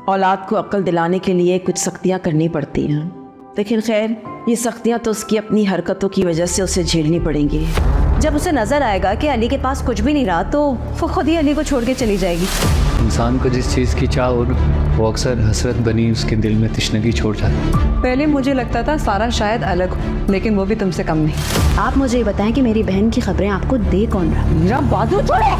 औलाद को अक्ल दिलाने के लिए कुछ सख्तियाँ करनी पड़ती हैं, लेकिन खैर ये सख्तियाँ तो उसकी अपनी हरकतों की वजह से उसे झेलनी पड़ेंगी। जब उसे नजर आएगा कि अली के पास कुछ भी नहीं रहा तो वो खुद ही अली को छोड़ के चली जाएगी। इंसान को जिस चीज़ की चाह हो वो अक्सर हसरत बनी उसके दिल में तशनगी छोड़ जाती है। पहले मुझे लगता था सारा शायद अलग हो, लेकिन वो भी तुमसे कम नहीं। आप मुझे बताएं कि मेरी बहन की खबरें आपको दे कौन रहा? मेरा बाजू छोड़ो।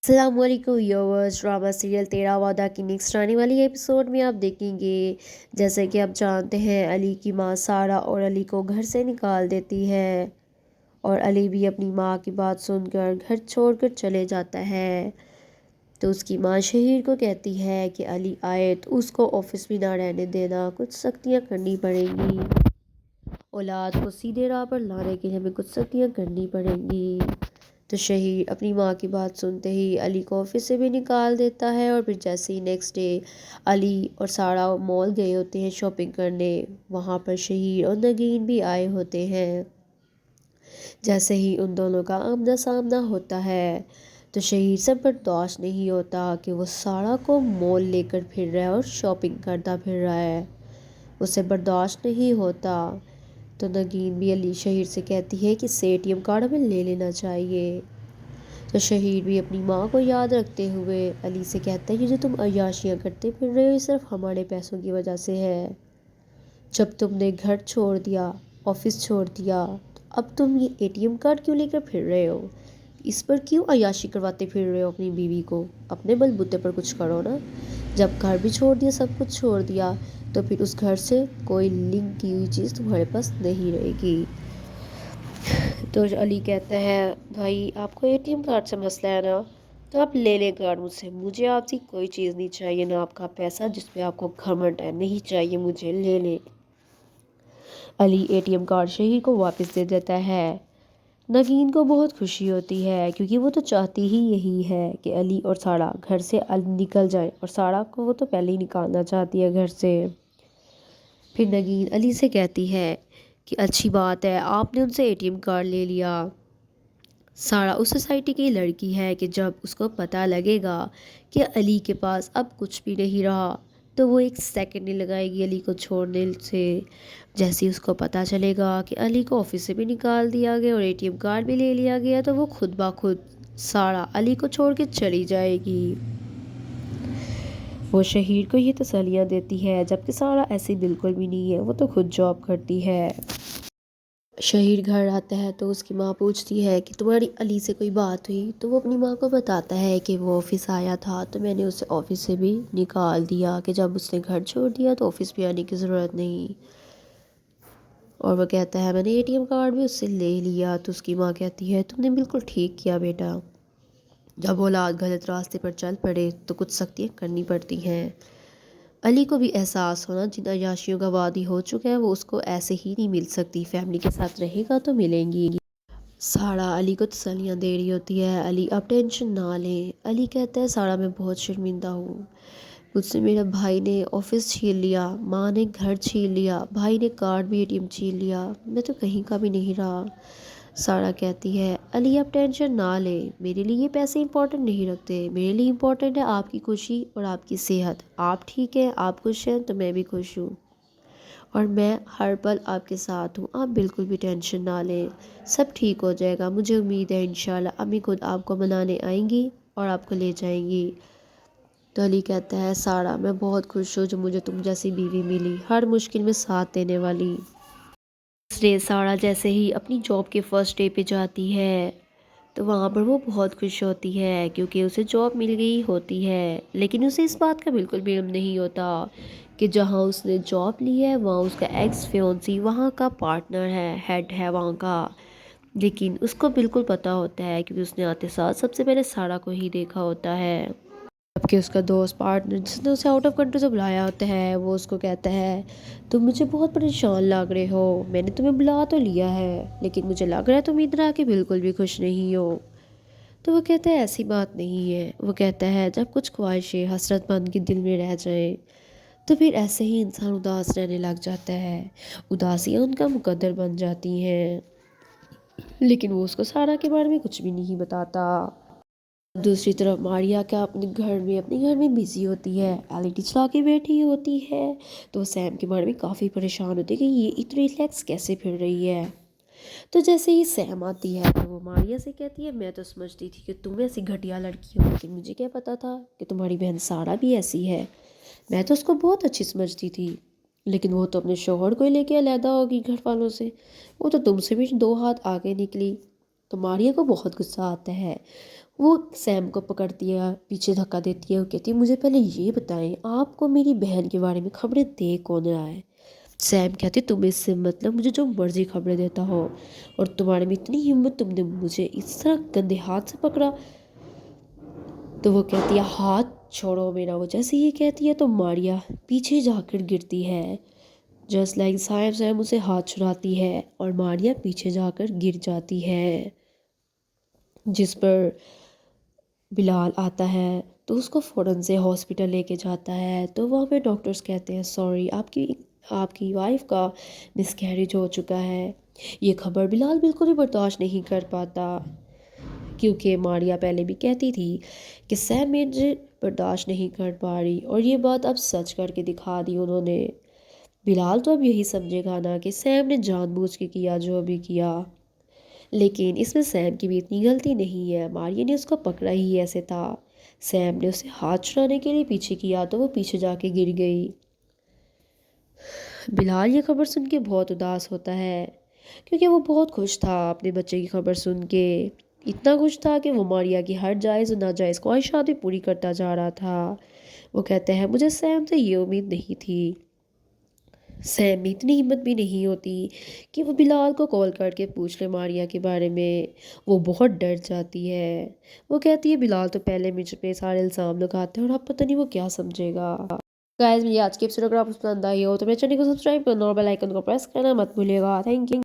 अस्सलामुअलैकुम व्यूअर्स, ड्रामा सीरियल तेरा वादा की नेक्स्ट आने वाली एपिसोड में आप देखेंगे जैसे कि आप जानते हैं अली की मां सारा और अली को घर से निकाल देती है और अली भी अपनी मां की बात सुनकर घर छोड़कर चले जाता है। तो उसकी मां शहीर को कहती है कि अली आए तो उसको ऑफिस में ना रहने देना, कुछ सख्तियां करनी पड़ेंगी, औलाद को सीधे राह पर लाने के लिए हमें कुछ सख्तियां करनी पड़ेंगी। तो शहीर अपनी माँ की बात सुनते ही अली को ऑफिस से भी निकाल देता है और फिर जैसे ही नेक्स्ट डे अली और सारा मॉल गए होते हैं शॉपिंग करने, वहाँ पर शहीर और नगीन भी आए होते हैं। जैसे ही उन दोनों का आमना सामना होता है तो शहीर से बर्दाश्त नहीं होता कि वो सारा को मॉल लेकर फिर रहा है और शॉपिंग करता फिर रहा है, उसे बर्दाश्त नहीं होता। तो नगीन भी अली शहीर से कहती है कि इसे ATM कार्ड हमें ले लेना चाहिए। तो शहीर भी अपनी माँ को याद रखते हुए अली से कहता है कि जो तुम अय्याशियाँ करते फिर रहे हो ये सिर्फ हमारे पैसों की वजह से है। जब तुमने घर छोड़ दिया, ऑफिस छोड़ दिया, तो अब तुम ये ATM कार्ड क्यों लेकर फिर रहे हो? इस पर क्यों अय्याशी करवाते फिर रहे हो अपनी बीवी को? अपने बलबूते पर कुछ करो ना। जब घर भी छोड़ दिया, सब कुछ छोड़ दिया, तो फिर उस घर से कोई लिंक की हुई चीज़ तुम्हारे पास नहीं रहेगी। तो अली कहता है भाई आपको ATM कार्ड से मसला है ना, तो आप ले लें कार्ड मुझसे, मुझे आपसे कोई चीज़ नहीं चाहिए, ना आपका पैसा जिस पे आपको घमंड है, नहीं चाहिए मुझे, ले लें। अली ATM कार्ड शहीर को वापस दे देता है। नगीन को बहुत खुशी होती है क्योंकि वो तो चाहती ही यही है कि अली और सारा घर से निकल जाए, और सारा को वो तो पहले ही निकालना चाहती है घर से। फिर नगीन अली से कहती है कि अच्छी बात है आपने उनसे ATM कार्ड ले लिया। सारा उस सोसाइटी की लड़की है कि जब उसको पता लगेगा कि अली के पास अब कुछ भी नहीं रहा तो वो एक सेकंड नहीं लगाएगी अली को छोड़ने से। जैसे ही उसको पता चलेगा कि अली को ऑफिस से भी निकाल दिया गया और ATM कार्ड भी ले लिया गया तो वो खुद ब खुद सारा अली को छोड़ के चली जाएगी। वो शहीर को ये तसल्लियाँ देती है, जबकि सारा ऐसी बिल्कुल भी नहीं है, वो तो खुद जॉब करती है। शहीर घर आता है तो उसकी माँ पूछती है कि तुम्हारी अली से कोई बात हुई? तो वो अपनी माँ को बताता है कि वो ऑफिस आया था तो मैंने उसे ऑफिस से भी निकाल दिया, कि जब उसने घर छोड़ दिया तो ऑफिस भी आने की ज़रूरत नहीं। और वो कहता है मैंने ATM कार्ड भी उससे ले लिया। तो उसकी माँ कहती है तुमने बिल्कुल ठीक किया बेटा, जब औलाद गलत रास्ते पर चल पड़े तो कुछ सख्तियाँ करनी पड़ती हैं। अली को भी एहसास होना जिन अय्याशियों का वादी हो चुका है वो उसको ऐसे ही नहीं मिल सकती, फैमिली के साथ रहेगा तो मिलेंगी। सारा अली को तसल्लियाँ दे रही होती है, अली आप टेंशन ना लें। अली कहता है सारा मैं बहुत शर्मिंदा हूँ, मुझसे मेरा भाई ने ऑफिस छीन लिया, माँ ने घर छीन लिया, भाई ने कार्ड भी ATM छीन लिया, मैं तो कहीं का भी नहीं रहा। सारा कहती है अली आप टेंशन ना लें, मेरे लिए ये पैसे इंपॉर्टेंट नहीं रखते, मेरे लिए इंपॉर्टेंट है आपकी खुशी और आपकी सेहत। आप ठीक हैं, आप खुश हैं तो मैं भी खुश हूँ और मैं हर पल आपके साथ हूँ, आप बिल्कुल भी टेंशन ना लें, सब ठीक हो जाएगा। मुझे उम्मीद है इंशाल्लाह अम्मी खुद आपको मनाने आएंगी और आपको ले जाएंगी। तो अली कहता है सारा मैं बहुत खुश हूँ जो मुझे तुम जैसी बीवी मिली, हर मुश्किल में साथ देने वाली। इसलिए सारा जैसे ही अपनी जॉब के फर्स्ट डे पे जाती है तो वहाँ पर वो बहुत खुश होती है क्योंकि उसे जॉब मिल गई होती है, लेकिन उसे इस बात का बिल्कुल भी इल्म नहीं होता कि जहाँ उसने जॉब ली है वहाँ उसका एक्स फियोंसी वहाँ का पार्टनर है, हेड है वहाँ का। लेकिन उसको बिल्कुल पता होता है क्योंकि उसने आते साथ सबसे पहले सारा को ही देखा होता है। जबकि उसका दोस्त पार्टनर जिसने उसे आउट ऑफ कंट्री से बुलाया होता है वो उसको कहता है तुम मुझे बहुत परेशान लग रहे हो, मैंने तुम्हें बुला तो लिया है लेकिन मुझे लग रहा है तुम इधर आके बिल्कुल भी खुश नहीं हो। तो वो कहता है ऐसी बात नहीं है। वो कहता है जब कुछ ख्वाहिशें हसरत बन के दिल में रह जाए तो फिर ऐसे ही इंसान उदास रहने लग जाता है, उदासियाँ उनका मुकद्दर बन जाती हैं। लेकिन वो उसको सारा के बारे में कुछ भी नहीं बताता। दूसरी तरफ मारिया क्या अपने घर में बिजी होती है, एलईडी चला के बैठी होती है। तो सैम के बारे में काफ़ी परेशान होती है कि ये इतनी रिलैक्स कैसे फिर रही है। तो जैसे ही सैम आती है तो वो मारिया से कहती है, मैं तो समझती थी कि तुम ऐसी घटिया लड़की हो, लेकिन मुझे क्या पता था कि तुम्हारी बहन सारा भी ऐसी है। मैं तो उसको बहुत अच्छी समझती थी, लेकिन वो तो अपने शोहर को ही लेके अलहदा होगी घर वालों से, वो तो तुमसे भी 2 हाथ आगे निकली। तो मारिया को बहुत गुस्सा आता है। वो सैम को पकड़ती है, पीछे धक्का देती है, वो कहती है, मुझे पहले ये बताएं आपको मेरी बहन के बारे में खबरें दे कौन रहा है। सैम कहती है, तुम्हें इससे मतलब मुझे जो मर्जी खबरें देता हो, और तुम्हारे में इतनी हिम्मत, तुमने मुझे इस तरह गंदे हाथ से पकड़ा। तो वो कहती है, हाथ छोड़ो मेरा। वो जैसे ये कहती है तो मारिया पीछे जाकर गिरती है। जस्ट लाइक सैम उसे हाथ छुड़ाती है और मारिया पीछे जाकर गिर जाती है, जिस पर बिलाल आता है तो उसको फ़ौरन से हॉस्पिटल लेके जाता है। तो वहाँ पे डॉक्टर्स कहते हैं, सॉरी आपकी वाइफ का मिसकैरेज हो चुका है। ये खबर बिलाल बिल्कुल भी बर्दाश्त नहीं कर पाता, क्योंकि मारिया पहले भी कहती थी कि सैम मुझे बर्दाश्त नहीं कर पा रही, और ये बात अब सच करके दिखा दी उन्होंने। बिलाल तो अब यही समझेगा ना कि सैम ने जानबूझ के किया जो भी किया, लेकिन इसमें सैम की भी इतनी गलती नहीं है। मारिया ने उसको पकड़ा ही ऐसे था। सैम ने उसे हाथ छुड़ाने के लिए पीछे किया तो वो पीछे जाके गिर गई। बिलाल ये खबर सुन के बहुत उदास होता है, क्योंकि वो बहुत खुश था अपने बच्चे की खबर सुन के। इतना खुश था कि वो मारिया की हर जायज़ और नाजायज़ ख्वाहिशात भी पूरी करता जा रहा था। वो कहते हैं, मुझे सैम से ये उम्मीद नहीं थी। सैम में इतनी हिम्मत भी नहीं होती कि वो बिलाल को कॉल करके पूछ ले मारिया के बारे में। वो बहुत डर जाती है। वो कहती है, बिलाल तो पहले मुझ पे सारे इल्ज़ाम लगाते हैं और अब पता नहीं वो क्या समझेगा। गाइस, मुझे आज की एपिसोड अगर आपको पसंद आई हो तो मेरे चैनल को सब्सक्राइब करना और बेल आइकन को प्रेस करना मत भूलिएगा। Thank you.